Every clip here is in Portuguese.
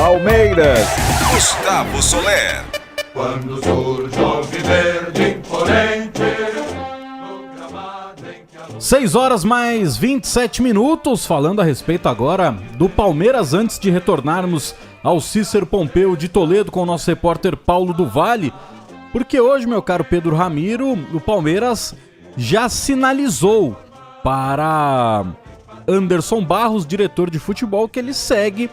Palmeiras. Gustavo Soler. Quando surge o alviverde imponente. 6 horas mais 27 minutos, falando a respeito agora do Palmeiras, antes de retornarmos ao Cícero Pompeu de Toledo com o nosso repórter Paulo do Vale, porque hoje, meu caro Pedro Ramiro, o Palmeiras já sinalizou para Anderson Barros, diretor de futebol, que ele segue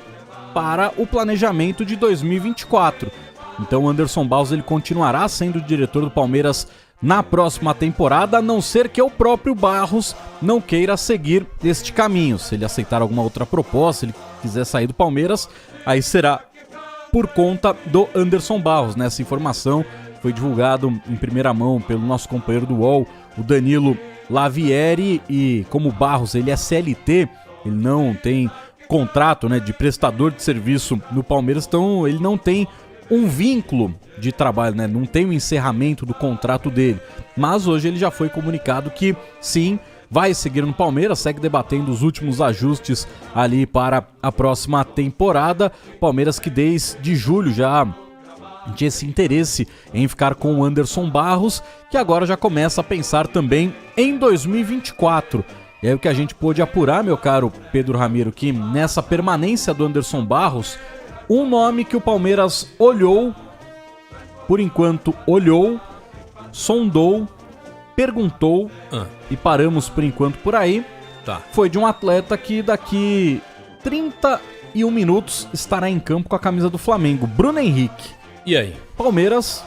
para o planejamento de 2024. Então o Anderson Barros ele continuará sendo o diretor do Palmeiras na próxima temporada, a não ser que o próprio Barros não queira seguir este caminho. Se ele aceitar alguma outra proposta, se ele quiser sair do Palmeiras, aí será por conta do Anderson Barros, né? Essa informação foi divulgada em primeira mão pelo nosso companheiro do UOL, o Danilo Lavieri, e como o Barros ele é CLT, ele não tem contrato, né, de prestador de serviço no Palmeiras, então ele não tem um vínculo de trabalho, né? Não tem o encerramento do contrato dele. Mas hoje ele já foi comunicado que sim, vai seguir no Palmeiras, segue debatendo os últimos ajustes ali para a próxima temporada. Palmeiras que desde julho já tinha esse interesse em ficar com o Anderson Barros, que agora já começa a pensar também em 2024. E aí o que a gente pôde apurar, meu caro Pedro Ramiro, que nessa permanência do Anderson Barros, um nome que o Palmeiras olhou, por enquanto olhou, sondou, perguntou e paramos por enquanto por aí, foi de um atleta que daqui 31 minutos estará em campo com a camisa do Flamengo, Bruno Henrique. E aí? Palmeiras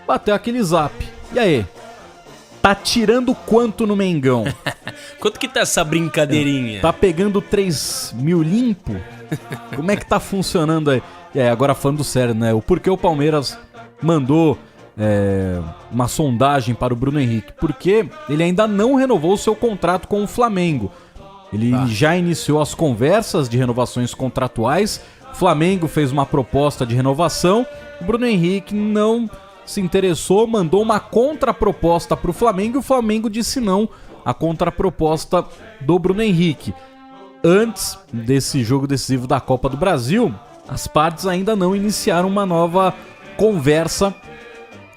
bateu aquele zap. E aí? Tá tirando quanto no Mengão? Quanto que tá essa brincadeirinha? Tá pegando 3 mil limpo? Como é que tá funcionando aí? E aí, agora falando sério, né? O porquê o Palmeiras mandou uma sondagem para o Bruno Henrique? Porque ele ainda não renovou o seu contrato com o Flamengo. Ele já iniciou as conversas de renovações contratuais. O Flamengo fez uma proposta de renovação. O Bruno Henrique não se interessou, mandou uma contraproposta para o Flamengo e o Flamengo disse não à contraproposta do Bruno Henrique. Antes desse jogo decisivo da Copa do Brasil, as partes ainda não iniciaram uma nova conversa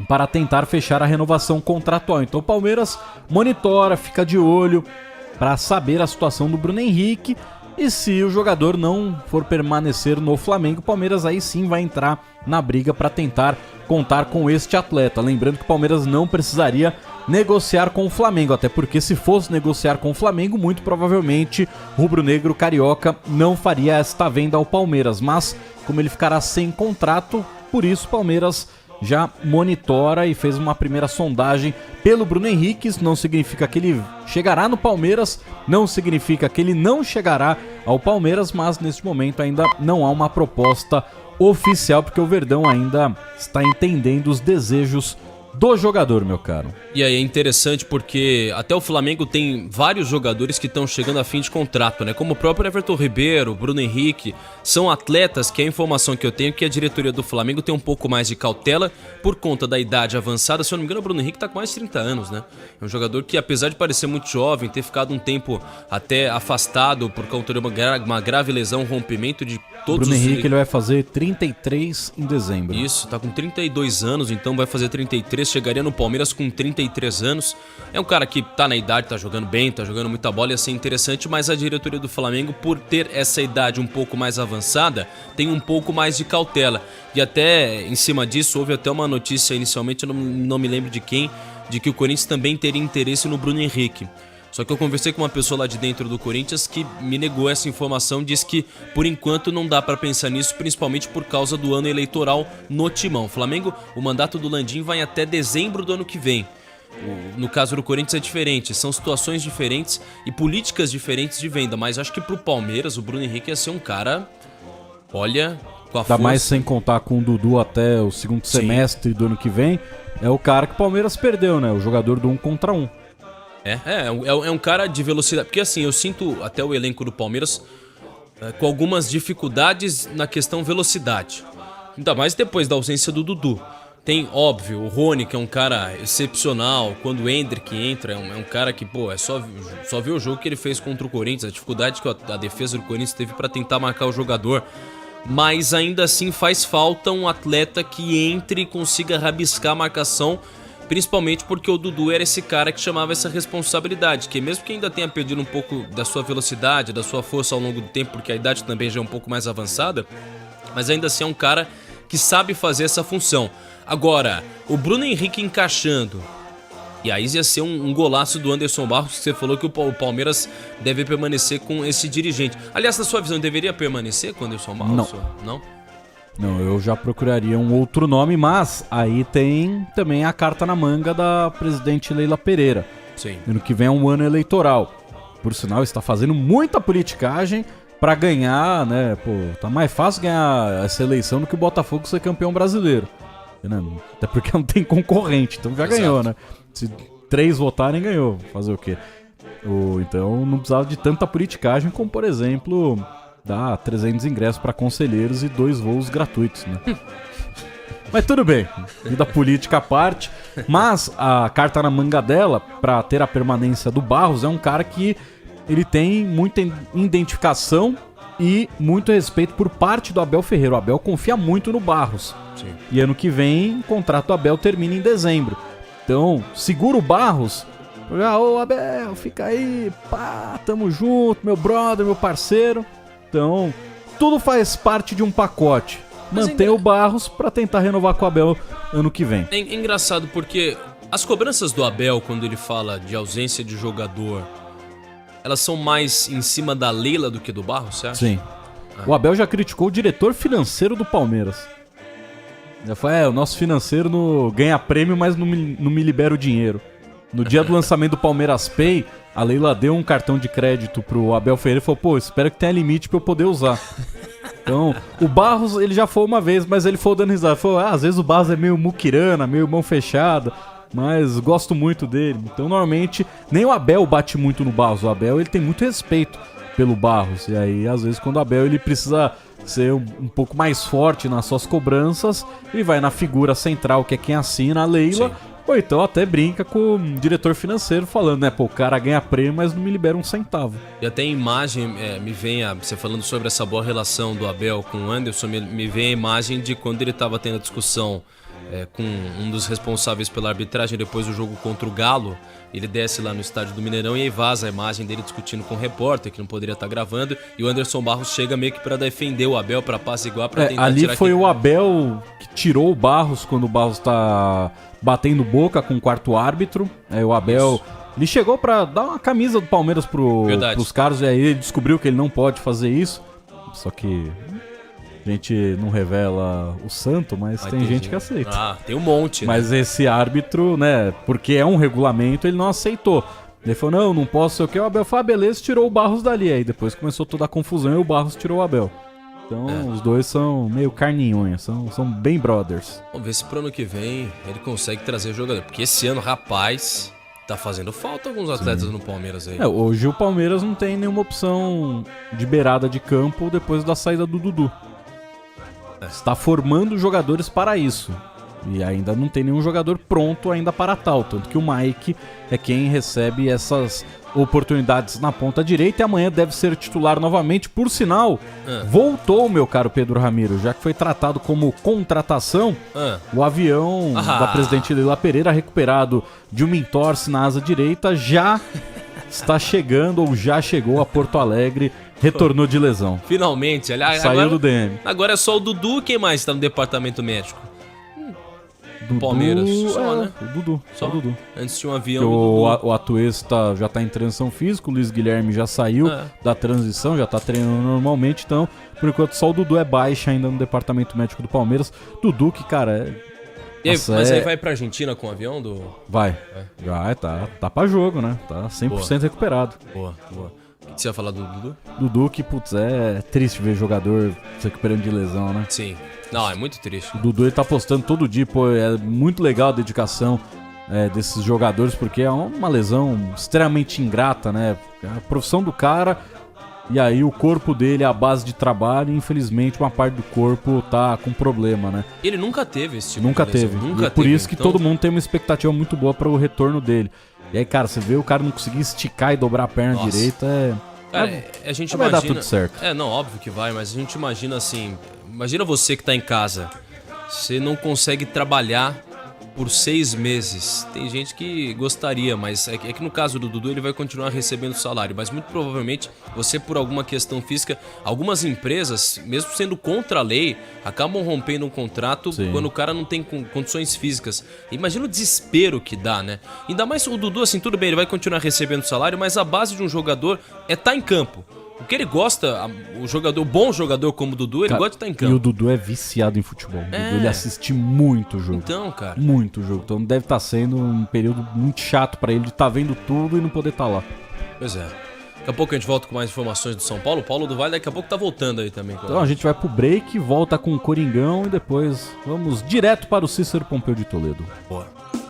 para tentar fechar a renovação contratual. Então o Palmeiras monitora, fica de olho para saber a situação do Bruno Henrique, e se o jogador não for permanecer no Flamengo, o Palmeiras aí sim vai entrar na briga para tentar contar com este atleta. Lembrando que o Palmeiras não precisaria negociar com o Flamengo, até porque se fosse negociar com o Flamengo, muito provavelmente o rubro-negro carioca não faria esta venda ao Palmeiras, mas como ele ficará sem contrato, por isso o Palmeiras já monitora e fez uma primeira sondagem pelo Bruno Henrique. Isso não significa que ele chegará no Palmeiras, não significa que ele não chegará ao Palmeiras, mas neste momento ainda não há uma proposta oficial, porque o Verdão ainda está entendendo os desejos do jogador, meu caro. E aí é interessante porque até o Flamengo tem vários jogadores que estão chegando a fim de contrato, né? Como o próprio Everton Ribeiro, Bruno Henrique, são atletas que a informação que eu tenho é que a diretoria do Flamengo tem um pouco mais de cautela por conta da idade avançada. Se eu não me engano, o Bruno Henrique tá com mais de 30 anos, né? É um jogador que, apesar de parecer muito jovem, ter ficado um tempo até afastado por conta de uma grave lesão, um rompimento de todos Bruno Henrique ele vai fazer 33 em dezembro. Isso, tá com 32 anos, então vai fazer 33, chegaria no Palmeiras com 33 anos. É um cara que tá na idade, tá jogando bem, tá jogando muita bola, ia ser interessante, mas a diretoria do Flamengo, por ter essa idade um pouco mais avançada, tem um pouco mais de cautela. E até em cima disso, houve até uma notícia inicialmente, eu não me lembro de quem, de que o Corinthians também teria interesse no Bruno Henrique. Só que eu conversei com uma pessoa lá de dentro do Corinthians que me negou essa informação, disse que por enquanto não dá pra pensar nisso, principalmente por causa do ano eleitoral no Timão. O Flamengo, o mandato do Landim vai até dezembro do ano que vem. No caso do Corinthians é diferente, são situações diferentes e políticas diferentes de venda, mas acho que pro Palmeiras o Bruno Henrique ia ser um cara, olha, com a força. Ainda mais sem contar com o Dudu até o segundo semestre do ano que vem, é o cara que o Palmeiras perdeu, né? O jogador do 1 contra 1. É um cara de velocidade. Porque assim, eu sinto até o elenco do Palmeiras com algumas dificuldades na questão velocidade. Ainda mais depois da ausência do Dudu. Tem, óbvio, o Rony, que é um cara excepcional. Quando o Endrick entra, é um cara que, pô, é só ver o jogo que ele fez contra o Corinthians. A dificuldade que a defesa do Corinthians teve pra tentar marcar o jogador. mas ainda assim faz falta um atleta que entre e consiga rabiscar a marcação, principalmente porque o Dudu era esse cara que chamava essa responsabilidade, que mesmo que ainda tenha perdido um pouco da sua velocidade, da sua força ao longo do tempo, porque a idade também já é um pouco mais avançada, mas ainda assim é um cara que sabe fazer essa função. Agora, o Bruno Henrique encaixando, e aí ia ser um golaço do Anderson Barros, que você falou que o Palmeiras deve permanecer com esse dirigente. Aliás, na sua visão, deveria permanecer com o Anderson Barros? Não, eu já procuraria um outro nome, mas aí tem também a carta na manga da presidente Leila Pereira. Sim. Ano que vem é um ano eleitoral. Por sinal, está fazendo muita politicagem pra ganhar, né? Pô, tá mais fácil ganhar essa eleição do que o Botafogo ser campeão brasileiro. Até porque não tem concorrente, então já ganhou, né? Se 3 votarem, ganhou. Fazer o quê? Então não precisava de tanta politicagem como, por exemplo, dar 300 ingressos para conselheiros e 2 voos gratuitos, né? Mas tudo bem, vida política à parte. Mas a carta na manga dela, para ter a permanência do Barros, é um cara que ele tem muita identificação e muito respeito por parte do Abel Ferreira. O Abel confia muito no Barros. Sim. E ano que vem, o contrato do Abel termina em dezembro. Então, segura o Barros. Ô Abel, fica aí, pá, tamo junto, meu brother, meu parceiro. Então, tudo faz parte de um pacote. Mantém o Barros pra tentar renovar com o Abel ano que vem. É engraçado porque as cobranças do Abel, quando ele fala de ausência de jogador, elas são mais em cima da Leila do que do Barros, você acha? Sim. O Abel já criticou o diretor financeiro do Palmeiras. Já foi, o nosso financeiro ganha prêmio, mas não me libera o dinheiro. No dia do lançamento do Palmeiras Pay, a Leila deu um cartão de crédito pro Abel Ferreira e falou, pô, espero que tenha limite pra eu poder usar. Então, o Barros, ele já foi uma vez, mas ele foi dando risada. Falou, às vezes o Barros é meio muquirana, meio mão fechada, mas gosto muito dele. Então, normalmente, nem o Abel bate muito no Barros. O Abel, ele tem muito respeito pelo Barros. E aí, às vezes, quando o Abel, ele precisa ser um pouco mais forte nas suas cobranças, ele vai na figura central, que é quem assina, a Leila. Sim. Ou então até brinca com o diretor financeiro falando, né? Pô, o cara ganha prêmio, mas não me libera um centavo. E até a imagem, me vem você falando sobre essa boa relação do Abel com o Anderson, me vem a imagem de quando ele estava tendo a discussão com um dos responsáveis pela arbitragem depois do jogo contra o Galo. Ele desce lá no estádio do Mineirão e aí vaza a imagem dele discutindo com o repórter, que não poderia estar gravando, e o Anderson Barros chega meio que pra defender o Abel, pra apaziguar, pra tentar ali tirar... Ali foi o Abel que tirou o Barros quando o Barros tá batendo boca com o quarto árbitro. O Abel, ele chegou pra dar uma camisa do Palmeiras pros caras, e aí ele descobriu que ele não pode fazer isso. Só que a gente não revela o santo, mas tem gente que aceita. Ah, tem um monte, né? Mas esse árbitro, né, porque é um regulamento, ele não aceitou. Ele falou, não posso, sei o que. O Abel falou, beleza, tirou o Barros dali. Aí depois começou toda a confusão e o Barros tirou o Abel. Então os dois são meio carne e unha, são bem brothers. Vamos ver se pro ano que vem ele consegue trazer jogador. Porque esse ano, rapaz, tá fazendo falta alguns atletas no Palmeiras aí. Hoje o Palmeiras não tem nenhuma opção de beirada de campo depois da saída do Dudu. Está formando jogadores para isso. E ainda não tem nenhum jogador pronto ainda para tal. Tanto que o Mike é quem recebe essas oportunidades na ponta direita. E amanhã deve ser titular novamente. Por sinal, voltou, meu caro Pedro Ramiro. Já que foi tratado como contratação, o avião da presidente Leila Pereira, recuperado de uma entorse na asa direita, já está chegando ou já chegou a Porto Alegre. Retornou de lesão. Finalmente, aliás. Saiu agora, do DM. Agora é só o Dudu. Quem mais está no departamento médico? Dudu, Palmeiras. Só, né? O Dudu. Só o Dudu. Antes tinha um avião. O Atuês já tá em transição física. O Luiz Guilherme já saiu da transição, já tá treinando normalmente. Então, por enquanto, só o Dudu é baixa ainda no departamento médico do Palmeiras. Dudu, que, cara. Mas aí vai pra Argentina com o avião do. Vai. Vai, tá pra jogo, né? Tá 100% recuperado. Boa. O que você ia falar do Dudu? Dudu, que, putz, é triste ver jogador se recuperando de lesão, né? Sim. Não, é muito triste. O Dudu, ele tá postando todo dia, pô, é muito legal a dedicação desses jogadores, porque é uma lesão extremamente ingrata, né? É a profissão do cara, e aí o corpo dele é a base de trabalho, e infelizmente uma parte do corpo tá com problema, né? Ele nunca teve esse tipo nunca de lesão. teve. Nunca e por teve, isso que todo mundo tem uma expectativa muito boa para o retorno dele. E aí, cara, você vê o cara não conseguir esticar e dobrar a perna direita, Cara, a gente vai imagina... dar tudo certo. Não, óbvio que vai, mas a gente imagina assim... Imagina você que tá em casa. Você não consegue trabalhar por 6 meses. Tem gente que gostaria, mas é que no caso do Dudu ele vai continuar recebendo salário. Mas muito provavelmente você, por alguma questão física, algumas empresas, mesmo sendo contra a lei, acabam rompendo um contrato quando o cara não tem condições físicas. Imagina o desespero que dá, né? Ainda mais o Dudu, assim, tudo bem, ele vai continuar recebendo salário, mas a base de um jogador é estar em campo. O que ele gosta, o bom jogador como o Dudu, ele gosta de estar em campo. E o Dudu é viciado em futebol. O Dudu, ele assiste muito jogo. Então, cara. Muito jogo. Então deve estar sendo um período muito chato pra ele de estar vendo tudo e não poder estar lá. Pois é. Daqui a pouco a gente volta com mais informações do São Paulo. O Paulo do Vale daqui a pouco tá voltando aí também. Então a gente vai pro break, volta com o Coringão e depois vamos direto para o Cícero Pompeu de Toledo. Bora.